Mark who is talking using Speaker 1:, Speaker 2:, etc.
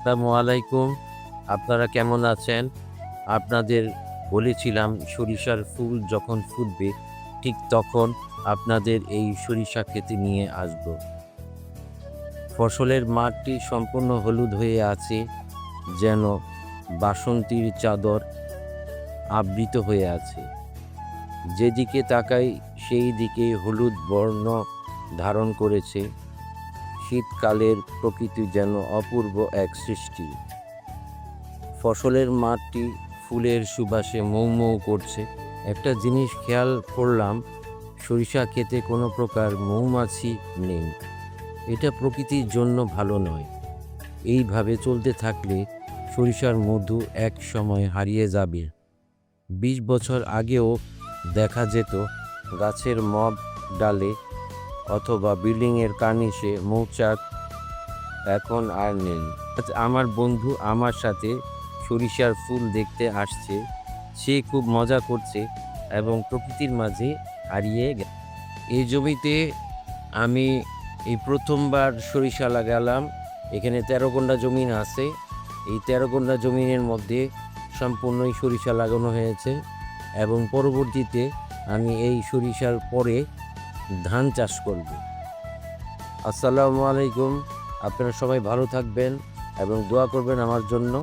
Speaker 1: আসসালামু আলাইকুম। আপনারা কেমন আছেন? আপনাদের বলেছিলাম সরিষার ফুল যখন ফুটবে ঠিক তখন আপনাদের এই সরিষা ক্ষেতে নিয়ে আসব। ফসলের মাঠটি সম্পূর্ণ হলুদ হয়ে আছে, যেন বাসন্তীর চাদর আবৃত হয়ে আছে। যেদিকে তাকাই সেই দিকে হলুদ বর্ণ ধারণ করেছে। শীতকালের প্রকৃতি যেন অপূর্ব এক সৃষ্টি। ফসলের মাঠটি ফুলের সুবাসে মৌ মৌ করছে। একটা জিনিস খেয়াল করলাম, সরিষা ক্ষেতে কোনো প্রকার মৌমাছি নেই। এটা প্রকৃতির জন্য ভালো নয়। এইভাবে চলতে থাকলে সরিষার মধু এক সময় হারিয়ে যাবে। ২০ বছর আগেও দেখা যেত গাছের মগ ডালে অথবা বিল্ডিংয়ের কার্নিশে মৌচাক, এখন আর নেই। আজ আমার বন্ধু আমার সাথে সরিষার ফুল দেখতে আসছে। সে খুব মজা করছে এবং প্রকৃতির মাঝে হারিয়ে গেছে। এই জমিতে আমি এই প্রথমবার সরিষা লাগালাম। এখানে ১৩ কোন্ডা জমিন আছে। এই ১৩ কোন্ডা জমিনের মধ্যে সম্পূর্ণই সরিষা লাগানো হয়েছে এবং পরবর্তীতে আমি এই সরিষার পরে ধান চাষ করব। আসসালামু আলাইকুম। আপনারা সবাই ভালো থাকবেন এবং দোয়া করবেন আমার জন্য।